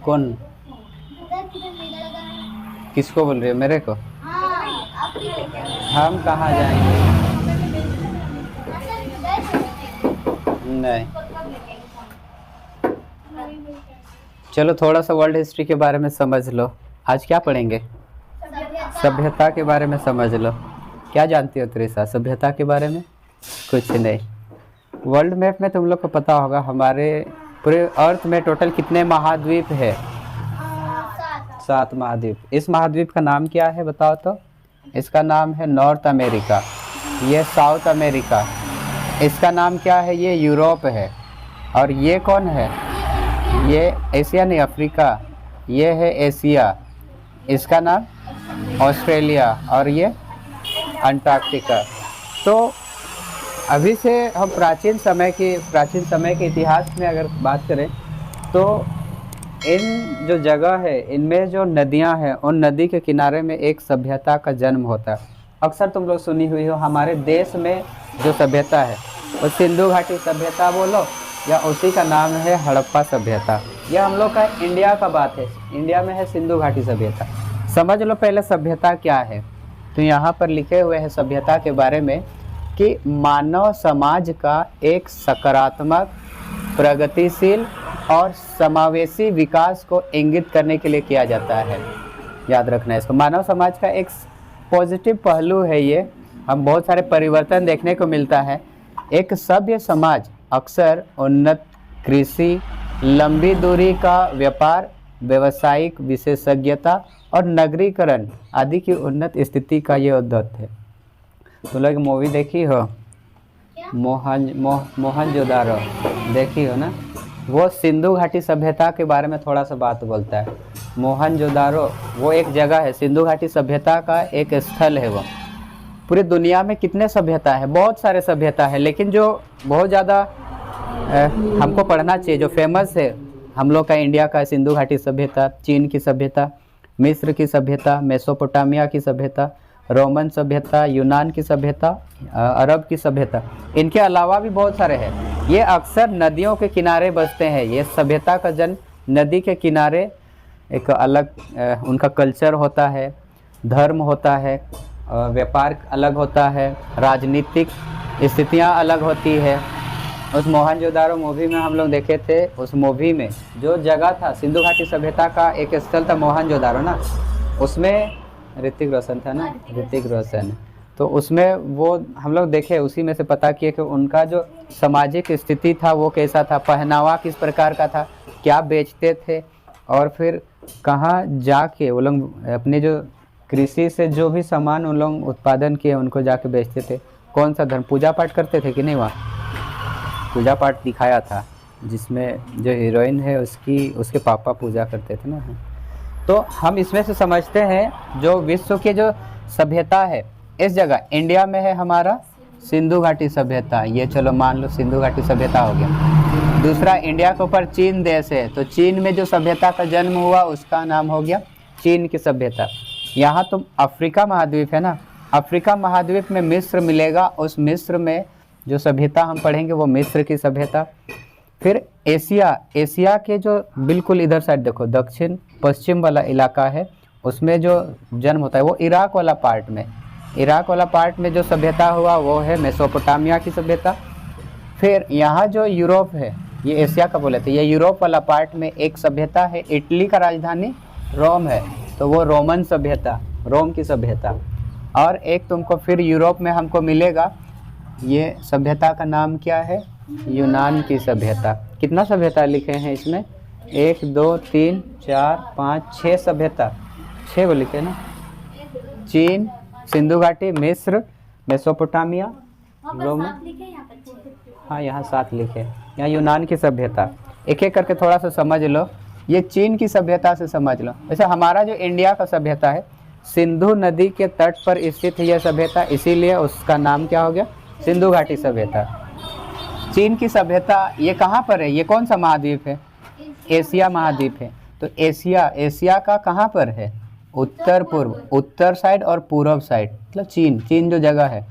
कौन? किसको बोल रही हो? मेरे को? हम कहाँ जाएंगे? नहीं। चलो थोड़ा सा वर्ल्ड हिस्ट्री के बारे में समझ लो। आज क्या पढ़ेंगे? सभ्यता के बारे में समझ लो। क्या जानती हो त्रिशा सभ्यता के बारे में? कुछ नहीं। वर्ल्ड मैप में तुम लोग को पता होगा हमारे पूरे अर्थ में टोटल कितने महाद्वीप है? 7 महाद्वीप। इस महाद्वीप का नाम क्या है बताओ तो? इसका नाम है नॉर्थ अमेरिका, ये साउथ अमेरिका। इसका नाम क्या है? ये यूरोप है। और ये कौन है? ये एशिया नहीं, अफ्रीका। ये है एशिया, इसका नाम ऑस्ट्रेलिया। और ये अंटार्कटिका। तो अभी से हम प्राचीन समय के इतिहास में अगर बात करें तो इन जो जगह है इनमें जो नदियां हैं उन नदी के किनारे में एक सभ्यता का जन्म होता है। अक्सर तुम लोग सुनी हुई हो हमारे देश में जो सभ्यता है वो सिंधु घाटी सभ्यता बोलो या उसी का नाम है हड़प्पा सभ्यता। यह हम लोग का इंडिया का बात है, इंडिया में है सिंधु घाटी सभ्यता। समझ लो पहले सभ्यता क्या है। तो यहाँ पर लिखे हुए हैं सभ्यता के बारे में कि मानव समाज का एक सकारात्मक, प्रगतिशील और समावेशी विकास को इंगित करने के लिए किया जाता है। याद रखना है इसको। मानव समाज का एक पॉजिटिव पहलू है ये। हम बहुत सारे परिवर्तन देखने को मिलता है। एक सभ्य समाज अक्सर उन्नत कृषि, लंबी दूरी का व्यापार, व्यावसायिक विशेषज्ञता और नगरीकरण आदि की उन्नत स्थिति का ये उद्यत है। तो लोग मूवी देखी हो मोहनजोदारो? देखी हो ना? वो सिंधु घाटी सभ्यता के बारे में थोड़ा सा बात बोलता है। मोहनजोदारो वो एक जगह है, सिंधु घाटी सभ्यता का एक स्थल है। वो पूरी दुनिया में कितने सभ्यता है? बहुत सारे सभ्यता है, लेकिन जो बहुत ज़्यादा हमको पढ़ना चाहिए, जो फेमस है हम लोग का इंडिया का सिंधु घाटी सभ्यता, चीन की सभ्यता, मिस्र की सभ्यता, मेसोपोटामिया की सभ्यता, रोमन सभ्यता, यूनान की सभ्यता, अरब की सभ्यता। इनके अलावा भी बहुत सारे हैं। ये अक्सर नदियों के किनारे बसते हैं। ये सभ्यता का जन्म नदी के किनारे, एक अलग उनका कल्चर होता है, धर्म होता है, व्यापार अलग होता है, राजनीतिक स्थितियाँ अलग होती है। उस मोहनजोदारो मूवी में हम लोग देखे थे, उस मूवी में जो जगह था सिंधु घाटी सभ्यता का एक स्थल था मोहनजोदारो ना, उसमें ऋतिक रोशन था ना, ऋतिक रोशन। तो उसमें वो हम लोग देखे, उसी में से पता किए कि उनका जो सामाजिक स्थिति था वो कैसा था, पहनावा किस प्रकार का था, क्या बेचते थे, और फिर कहाँ जाके वो लोग अपने जो कृषि से जो भी सामान उन लोग उत्पादन किए उनको जाके बेचते थे। कौन सा धर्म, पूजा पाठ करते थे कि नहीं? वहाँ पूजा पाठ दिखाया था, जिसमें जो हीरोइन है उसके पापा पूजा करते थे ना। तो हम इसमें से समझते हैं जो विश्व की जो सभ्यता है इस जगह इंडिया में है हमारा सिंधु घाटी सभ्यता। ये चलो मान लो सिंधु घाटी सभ्यता हो गया। दूसरा, इंडिया के ऊपर चीन देश है, तो चीन में जो सभ्यता का जन्म हुआ उसका नाम हो गया चीन की सभ्यता। यहाँ तो अफ्रीका महाद्वीप है ना, अफ्रीका महाद्वीप में मिस्र मिलेगा। उस मिस्र में जो सभ्यता हम पढ़ेंगे वो मिस्र की सभ्यता। फिर एशिया के जो बिल्कुल इधर साइड देखो, दक्षिण पश्चिम वाला इलाका है, उसमें जो जन्म होता है वो इराक वाला पार्ट में जो सभ्यता हुआ वो है मेसोपोटामिया की सभ्यता। फिर यहाँ जो यूरोप है, ये एशिया का बोले थे, ये यूरोप वाला पार्ट में एक सभ्यता है, इटली का राजधानी रोम है, तो वो रोमन सभ्यता, रोम की सभ्यता। और एक तुमको फिर यूरोप में हमको मिलेगा, ये सभ्यता का नाम क्या है? यूनान की सभ्यता। कितना सभ्यता लिखे हैं इसमें? 1 2 3 4 5 6 सभ्यता, 6 वो लिखे ना। चीन, सिंधु घाटी, मिस्र, मेसोपोटामिया, रोमन, हाँ यहाँ 7 लिखे। यहाँ यूनान की सभ्यता। एक एक करके थोड़ा सा समझ लो। ये चीन की सभ्यता से समझ लो। वैसे हमारा जो इंडिया का सभ्यता है, सिंधु नदी के तट पर स्थित है यह सभ्यता, इसीलिए उसका नाम क्या हो गया? सिंधु घाटी सभ्यता। चीन की सभ्यता ये कहाँ पर है? ये कौन सा महाद्वीप है? एशिया महाद्वीप है। तो एशिया का कहाँ पर है? उत्तर पूर्व, उत्तर साइड और पूर्व साइड, मतलब चीन जो जगह है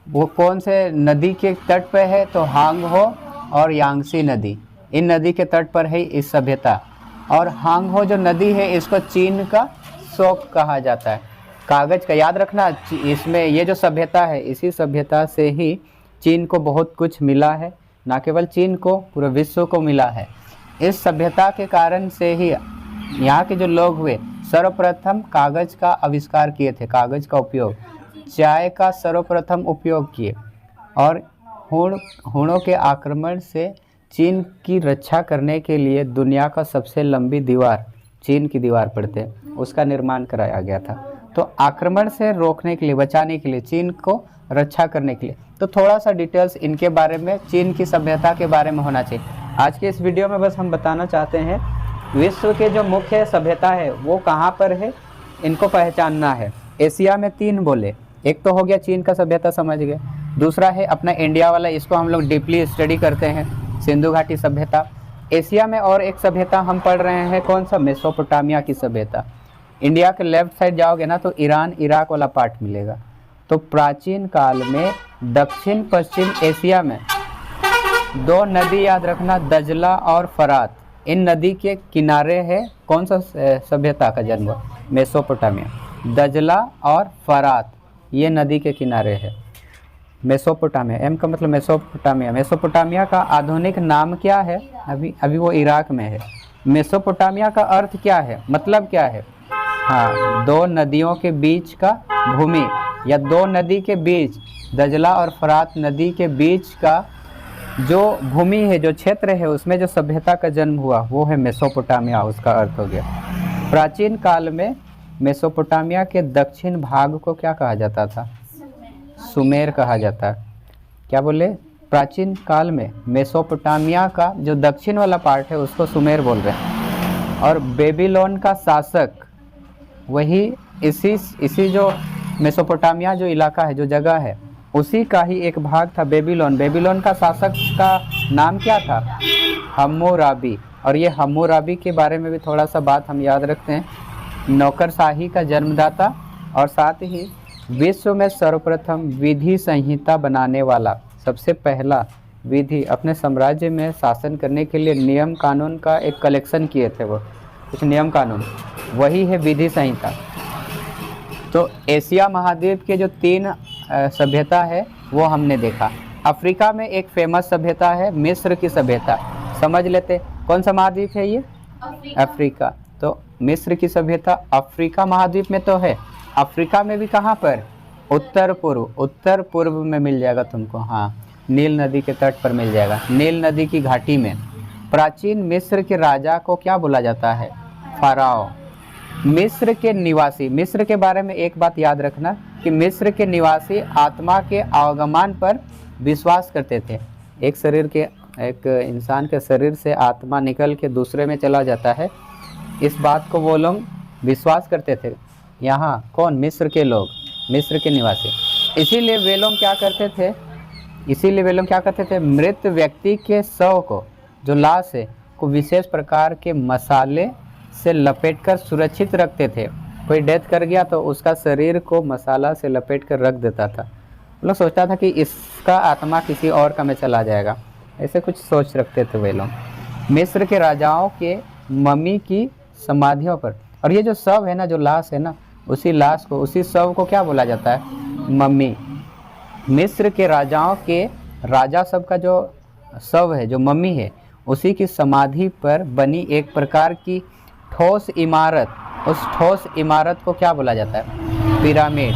वो कौन से नदी के तट पर है? तो हांग हो और यांगसी नदी, इन नदी के तट पर है इस सभ्यता। और हांगहो जो नदी है इसको चीन का शोक कहा जाता है। कागज़ का याद रखना, इसमें ये जो सभ्यता है इसी सभ्यता से ही चीन को बहुत कुछ मिला है, ना केवल चीन को पूरे विश्व को मिला है। इस सभ्यता के कारण से ही यहाँ के जो लोग हुए सर्वप्रथम कागज़ का आविष्कार किए थे, कागज़ का उपयोग, चाय का सर्वप्रथम उपयोग किए और हुणों के आक्रमण से चीन की रक्षा करने के लिए दुनिया का सबसे लंबी दीवार, चीन की दीवार पड़ते हैं, उसका निर्माण कराया गया था। तो आक्रमण से रोकने के लिए, बचाने के लिए, चीन को रक्षा करने के लिए। तो थोड़ा सा डिटेल्स इनके बारे में, चीन की सभ्यता के बारे में होना चाहिए। आज के इस वीडियो में बस हम बताना चाहते हैं विश्व के जो मुख्य सभ्यता है वो कहाँ पर है, इनको पहचानना है। एशिया में 3 बोले, एक तो हो गया चीन का सभ्यता, समझ गए। दूसरा है अपना इंडिया वाला, इसको हम लोग डीपली स्टडी करते हैं, सिंधु घाटी सभ्यता। एशिया में और एक सभ्यता हम पढ़ रहे हैं, कौन सा, मेसोपोटामिया की सभ्यता। इंडिया के लेफ्ट साइड जाओगे ना तो ईरान इराक वाला पार्ट मिलेगा। तो प्राचीन काल में दक्षिण पश्चिम एशिया में 2 नदी याद रखना, दजला और फरात। इन नदी के किनारे है कौन सा सभ्यता का जन्म हुआ, मेसोपोटामिया। दजला और फरात ये नदी के किनारे है मेसोपोटामिया। एम का मतलब मेसोपोटामिया। मेसोपोटामिया का आधुनिक नाम क्या है, अभी वो इराक में है। मेसोपोटामिया का अर्थ क्या है, मतलब क्या है, हाँ, 2 नदियों के बीच का भूमि, या 2 नदी के बीच, दजला और फरात नदी के बीच का जो भूमि है, जो क्षेत्र है, उसमें जो सभ्यता का जन्म हुआ वो है मेसोपोटामिया, उसका अर्थ हो गया। प्राचीन काल में मेसोपोटामिया के दक्षिण भाग को क्या कहा जाता था, सुमेर कहा जाता है। क्या बोले, प्राचीन काल में मेसोपोटामिया का जो दक्षिण वाला पार्ट है उसको सुमेर बोल रहे हैं। और बेबीलोन का शासक वही इसी जो मेसोपोटामिया जो इलाका है, जो जगह है, उसी का ही एक भाग था बेबीलोन। बेबीलोन का शासक का नाम क्या था, हम्मुराबी। और ये हम्मुराबी के बारे में भी थोड़ा सा बात हम याद रखते हैं, नौकरशाही का जन्मदाता और साथ ही विश्व में सर्वप्रथम विधि संहिता बनाने वाला, सबसे पहला विधि, अपने साम्राज्य में शासन करने के लिए नियम कानून का एक कलेक्शन किए थे, वो कुछ नियम कानून, वही है विधि संहिता। तो एशिया महाद्वीप के जो 3 सभ्यता है वो हमने देखा। अफ्रीका में एक फेमस सभ्यता है मिस्र की सभ्यता, समझ लेते कौन सा महाद्वीप है ये, अफ्रीका। तो मिस्र की सभ्यता अफ्रीका महाद्वीप में तो है। अफ्रीका में भी कहाँ पर, उत्तर पूर्व में मिल जाएगा तुमको, हाँ, नील नदी के तट पर मिल जाएगा, नील नदी की घाटी में। प्राचीन मिस्र के राजा को क्या बोला जाता है, फाराओ। मिस्र के निवासी, मिस्र के बारे में एक बात याद रखना कि मिस्र के निवासी आत्मा के आगमन पर विश्वास करते थे। एक इंसान के शरीर से आत्मा निकल के दूसरे में चला जाता है, इस बात को वो लोग विश्वास करते थे। यहाँ कौन, मिस्र के लोग, मिस्र के निवासी। इसीलिए वे लोग क्या करते थे, मृत व्यक्ति के शव को, जो लाश है, को विशेष प्रकार के मसाले से लपेटकर सुरक्षित रखते थे। कोई डेथ कर गया तो उसका शरीर को मसाला से लपेट कर रख देता था। लोग सोचता था कि इसका आत्मा किसी और का में चला जाएगा, ऐसे कुछ सोच रखते थे वे लोग। मिस्र के राजाओं के मम्मी की समाधियों पर, और ये जो शव है ना, जो लाश है ना, उसी लाश को, उसी शव को क्या बोला जाता है, मम्मी। मिस्र के राजाओं के राजा सब का जो शव है, जो मम्मी है, उसी की समाधि पर बनी एक प्रकार की ठोस इमारत, उस ठोस इमारत को क्या बोला जाता है, पिरामिड।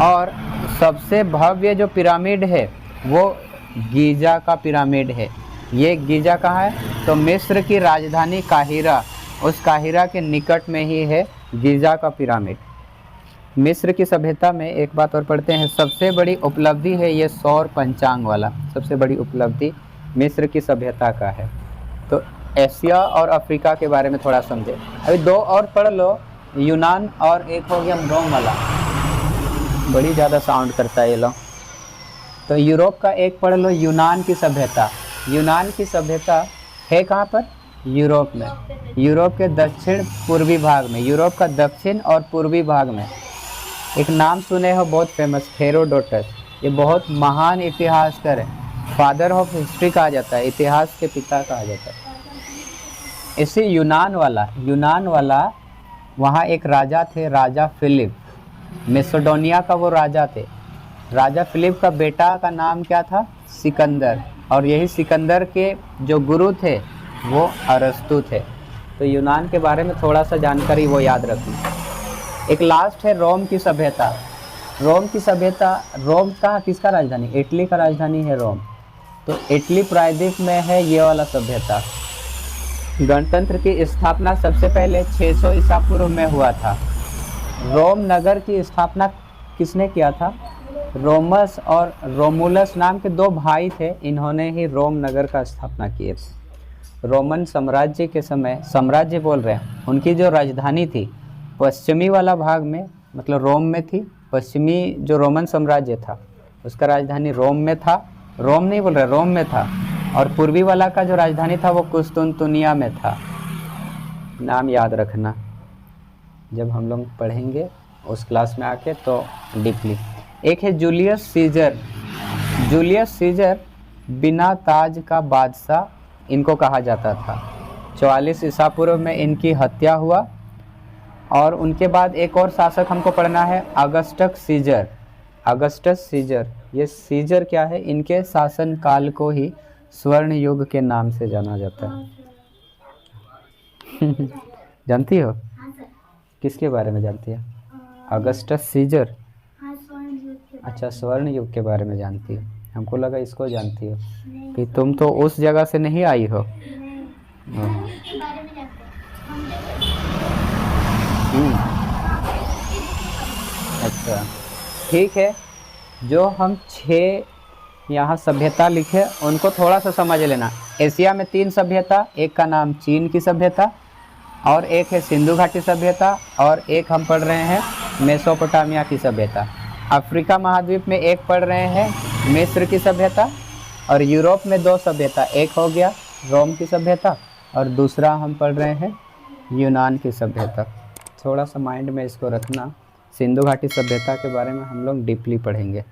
और सबसे भव्य जो पिरामिड है वो गीजा का पिरामिड है। ये गीजा कहाँ है, तो मिस्र की राजधानी काहिरा, उस काहिरा के निकट में ही है गीजा का पिरामिड। मिस्र की सभ्यता में एक बात और पढ़ते हैं, सबसे बड़ी उपलब्धि है ये सौर पंचांग वाला, सबसे बड़ी उपलब्धि मिस्र की सभ्यता का है। तो एशिया और अफ्रीका के बारे में थोड़ा समझे। अभी 2 और पढ़ लो, यूनान और एक हो गया रोम वाला, बड़ी ज़्यादा साउंड करता है ये लोग। तो यूरोप का एक पढ़ लो, यूनान की सभ्यता। यूनान की सभ्यता है कहाँ पर, यूरोप में, यूरोप के दक्षिण पूर्वी भाग में, यूरोप का दक्षिण और पूर्वी भाग में। एक नाम सुने हो बहुत फेमस, हेरोडोटस। ये बहुत महान इतिहासकार है, फादर ऑफ हिस्ट्री कहा जाता है, इतिहास के पिता कहा जाता है। इसी यूनान वाला वहाँ एक राजा थे, राजा फिलिप, मैसेडोनिया का वो राजा थे। राजा फिलिप का बेटा का नाम क्या था? सिकंदर। और यही सिकंदर के जो गुरु थे वो अरस्तु थे। तो यूनान के बारे में थोड़ा सा जानकारी वो याद रखिए। एक लास्ट है रोम की सभ्यता। रोम की सभ्यता, रोम का किसका राजधानी? इटली का राजधानी है रोम। तो इटली प्रायद्वीप में है ये वाला सभ्यता। गणतंत्र की स्थापना सबसे पहले 600 ईसा पूर्व में हुआ था। रोम नगर की स्थापना किसने किया था? रोमस और रोमुलस नाम के दो भाई थे, इन्होंने ही रोम नगर का स्थापना किए थे। रोमन साम्राज्य के समय, साम्राज्य बोल रहे हैं, उनकी जो राजधानी थी पश्चिमी वाला भाग में, मतलब रोम में थी। पश्चिमी जो रोमन साम्राज्य था उसका राजधानी रोम में था, रोम नहीं बोल रहे, रोम में था। और पूर्वी वाला का जो राजधानी था वो कुस्तुनतुनिया में था। नाम याद रखना, जब हम लोग पढ़ेंगे उस क्लास में आके तो डीपली। एक है जूलियस सीजर। जूलियस सीजर बिना ताज का बादशाह इनको कहा जाता था। 44 ईसा पूर्व में इनकी हत्या हुआ। और उनके बाद एक और शासक हमको पढ़ना है, अगस्टस सीजर। अगस्टस सीजर, ये सीजर क्या है? इनके शासन काल को ही स्वर्ण युग के नाम से जाना जाता है। जानती हो? किसके बारे में जानती है? Augustus Caesar. अच्छा, स्वर्ण युग के बारे में जानती हो। हमको लगा इसको जानती हो, कि तुम तो उस जगह से नहीं आई हो। अच्छा ठीक है। जो हम 6 यहाँ सभ्यता लिखे उनको थोड़ा सा समझ लेना। एशिया में 3 सभ्यता, एक का नाम चीन की सभ्यता, और एक है सिंधु घाटी सभ्यता, और एक हम पढ़ रहे हैं मेसोपोटामिया की सभ्यता। अफ्रीका महाद्वीप में एक पढ़ रहे हैं मिस्र की सभ्यता, और यूरोप में 2 सभ्यता, एक हो गया रोम की सभ्यता और दूसरा हम पढ़ रहे हैं यूनान की सभ्यता। थोड़ा सा माइंड में इसको रखना। सिंधु घाटी सभ्यता के बारे में हम लोग डीपली पढ़ेंगे।